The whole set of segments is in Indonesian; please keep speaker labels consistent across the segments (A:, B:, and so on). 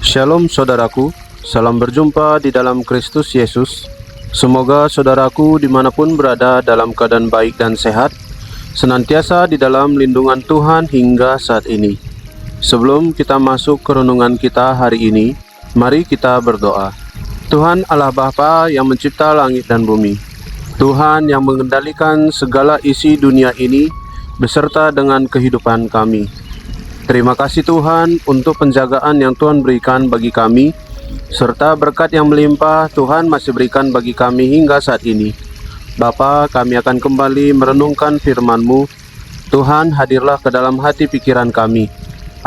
A: Shalom saudaraku, salam berjumpa di dalam Kristus Yesus. Semoga saudaraku dimanapun berada dalam keadaan baik dan sehat, senantiasa di dalam lindungan Tuhan hingga saat ini. Sebelum kita masuk ke renungan kita hari ini, mari kita berdoa. Tuhan Allah Bapa yang mencipta langit dan bumi, Tuhan yang mengendalikan segala isi dunia ini beserta dengan kehidupan kami. Terima kasih Tuhan untuk penjagaan yang Tuhan berikan bagi kami, serta berkat yang melimpah Tuhan masih berikan bagi kami hingga saat ini. Bapa, kami akan kembali merenungkan firman-Mu. Tuhan, hadirlah ke dalam hati pikiran kami.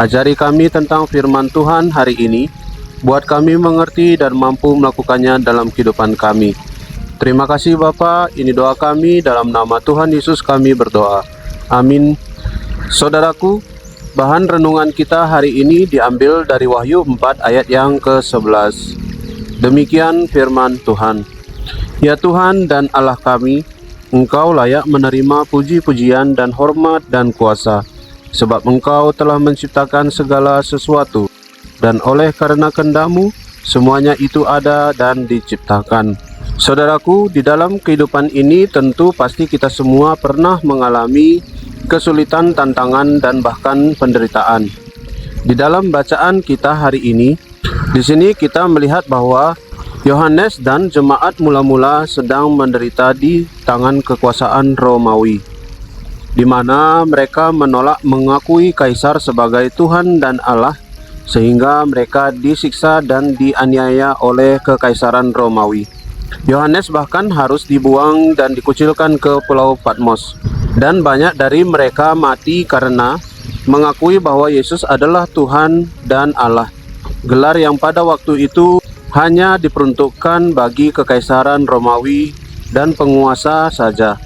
A: Ajari kami tentang firman Tuhan hari ini, buat kami mengerti dan mampu melakukannya dalam kehidupan kami. Terima kasih Bapa, ini doa kami dalam nama Tuhan Yesus kami berdoa. Amin. Saudaraku, bahan renungan kita hari ini diambil dari Wahyu 4 ayat yang ke-11. Demikian firman Tuhan. Ya Tuhan dan Allah kami, Engkau layak menerima puji-pujian dan hormat dan kuasa, sebab Engkau telah menciptakan segala sesuatu, dan oleh karena kehendak-Mu, semuanya itu ada dan diciptakan. Saudaraku, di dalam kehidupan ini tentu pasti kita semua pernah mengalami kesulitan, tantangan, dan bahkan penderitaan. Di dalam bacaan kita hari ini, di sini kita melihat bahwa Yohanes dan jemaat mula-mula sedang menderita di tangan kekuasaan Romawi, di mana mereka menolak mengakui Kaisar sebagai Tuhan dan Allah, sehingga mereka disiksa dan dianiaya oleh kekaisaran Romawi. Yohanes bahkan harus dibuang dan dikucilkan ke Pulau Patmos. Dan banyak dari mereka mati karena mengakui bahwa Yesus adalah Tuhan dan Allah. Gelar yang pada waktu itu hanya diperuntukkan bagi kekaisaran Romawi dan penguasa saja.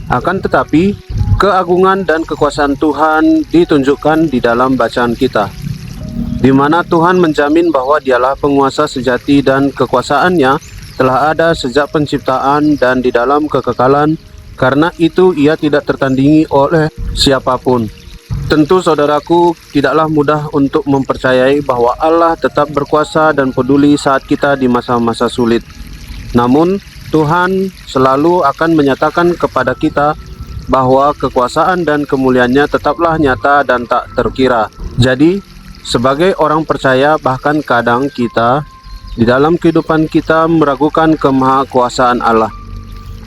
A: Akan tetapi, keagungan dan kekuasaan Tuhan ditunjukkan di dalam bacaan kita, di mana Tuhan menjamin bahwa Dialah penguasa sejati dan kekuasaannya telah ada sejak penciptaan dan di dalam kekekalan. Karena itu ia tidak tertandingi oleh siapapun. Tentu saudaraku, tidaklah mudah untuk mempercayai bahwa Allah tetap berkuasa dan peduli saat kita di masa-masa sulit. Namun, Tuhan selalu akan menyatakan kepada kita bahwa kekuasaan dan kemuliaannya tetaplah nyata dan tak terkira. Jadi, sebagai orang percaya, bahkan kadang kita di dalam kehidupan kita meragukan kemahakuasaan Allah.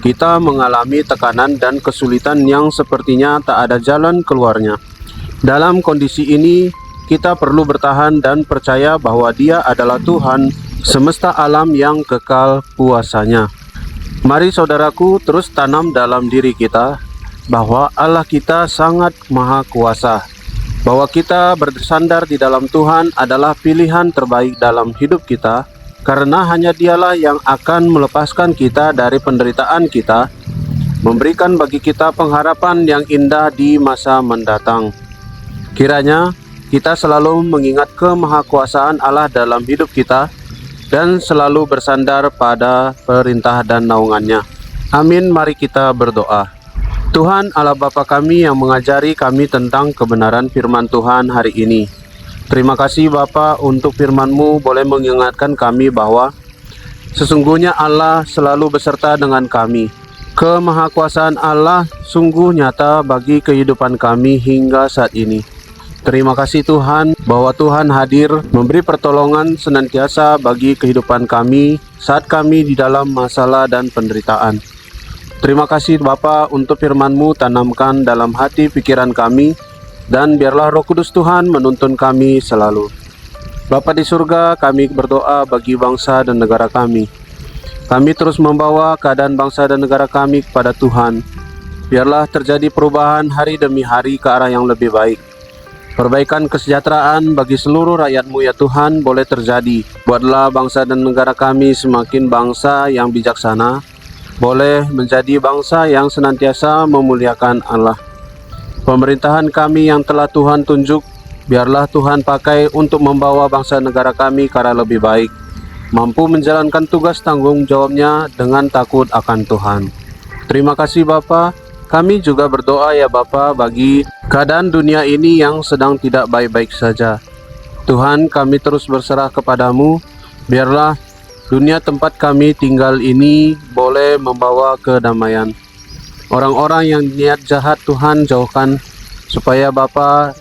A: Kita mengalami tekanan dan kesulitan yang sepertinya tak ada jalan keluarnya. Dalam kondisi ini, kita perlu bertahan dan percaya bahwa Dia adalah Tuhan semesta alam yang kekal kuasanya. Mari saudaraku terus tanam dalam diri kita bahwa Allah kita sangat maha kuasa, bahwa kita bersandar di dalam Tuhan adalah pilihan terbaik dalam hidup kita, karena hanya Dialah yang akan melepaskan kita dari penderitaan kita, memberikan bagi kita pengharapan yang indah di masa mendatang. Kiranya kita selalu mengingat kemahakuasaan Allah dalam hidup kita dan selalu bersandar pada perintah dan naungannya. Amin. Mari kita berdoa. Tuhan Allah Bapa kami yang mengajari kami tentang kebenaran firman Tuhan hari ini, terima kasih Bapa untuk firman-Mu boleh mengingatkan kami bahwa sesungguhnya Allah selalu beserta dengan kami. Kemahakuasaan Allah sungguh nyata bagi kehidupan kami hingga saat ini. Terima kasih Tuhan bahwa Tuhan hadir memberi pertolongan senantiasa bagi kehidupan kami saat kami di dalam masalah dan penderitaan. Terima kasih Bapa untuk firman-Mu, tanamkan dalam hati pikiran kami, dan biarlah Roh Kudus Tuhan menuntun kami selalu. Bapa di surga, kami berdoa bagi bangsa dan negara kami. Kami terus membawa keadaan bangsa dan negara kami kepada Tuhan. Biarlah terjadi perubahan hari demi hari ke arah yang lebih baik. Perbaikan kesejahteraan bagi seluruh rakyat-Mu ya Tuhan boleh terjadi. Buatlah bangsa dan negara kami semakin bangsa yang bijaksana, boleh menjadi bangsa yang senantiasa memuliakan Allah. Pemerintahan kami yang telah Tuhan tunjuk, biarlah Tuhan pakai untuk membawa bangsa negara kami ke arah lebih baik, mampu menjalankan tugas tanggung jawabnya dengan takut akan Tuhan. Terima kasih Bapa. Kami juga berdoa ya Bapa bagi keadaan dunia ini yang sedang tidak baik-baik saja. Tuhan, kami terus berserah kepadamu. Biarlah dunia tempat kami tinggal ini boleh membawa kedamaian. Orang-orang yang niat jahat Tuhan jauhkan, supaya Bapa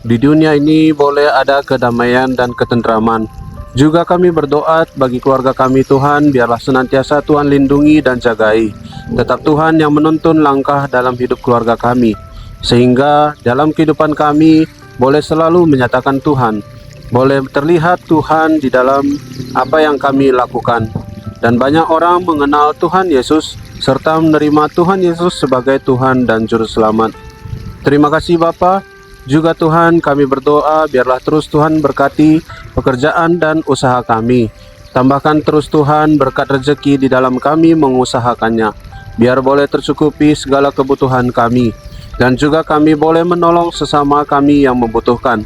A: di dunia ini boleh ada kedamaian dan ketentraman. Juga kami berdoa bagi keluarga kami Tuhan, biarlah senantiasa Tuhan lindungi dan jagai. Tetap Tuhan yang menuntun langkah dalam hidup keluarga kami, sehingga dalam kehidupan kami boleh selalu menyatakan Tuhan, boleh terlihat Tuhan di dalam apa yang kami lakukan. Dan banyak orang mengenal Tuhan Yesus, serta menerima Tuhan Yesus sebagai Tuhan dan Juru Selamat. Terima kasih Bapa. Juga Tuhan, kami berdoa biarlah terus Tuhan berkati pekerjaan dan usaha kami. Tambahkan terus Tuhan berkat rezeki di dalam kami mengusahakannya, biar boleh tercukupi segala kebutuhan kami. Dan juga kami boleh menolong sesama kami yang membutuhkan.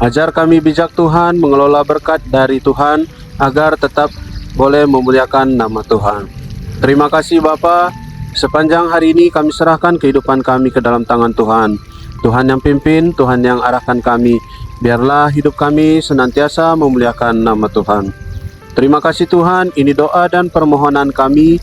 A: Ajar kami bijak Tuhan mengelola berkat dari Tuhan, agar tetap boleh memuliakan nama Tuhan. Terima kasih Bapa. Sepanjang hari ini kami serahkan kehidupan kami ke dalam tangan Tuhan. Tuhan yang pimpin, Tuhan yang arahkan kami. Biarlah hidup kami senantiasa memuliakan nama Tuhan. Terima kasih Tuhan, ini doa dan permohonan kami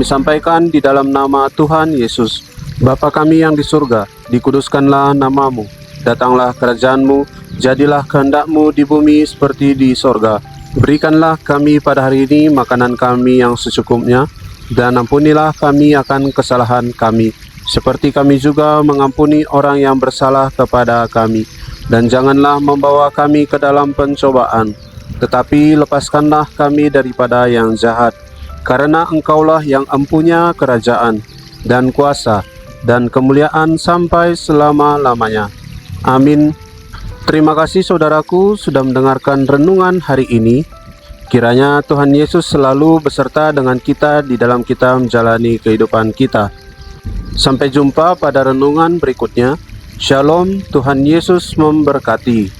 A: sampaikan di dalam nama Tuhan Yesus. Bapa kami yang di surga, dikuduskanlah namamu. Datanglah kerajaan-Mu, jadilah kehendak-Mu di bumi seperti di sorga. Berikanlah kami pada hari ini makanan kami yang secukupnya, dan ampunilah kami akan kesalahan kami, seperti kami juga mengampuni orang yang bersalah kepada kami. Dan janganlah membawa kami ke dalam pencobaan, tetapi lepaskanlah kami daripada yang jahat. Karena Engkaulah yang empunya kerajaan, dan kuasa, dan kemuliaan sampai selama-lamanya. Amin. Terima kasih saudaraku sudah mendengarkan renungan hari ini. Kiranya Tuhan Yesus selalu beserta dengan kita di dalam kita menjalani kehidupan kita. Sampai jumpa pada renungan berikutnya. Shalom, Tuhan Yesus memberkati.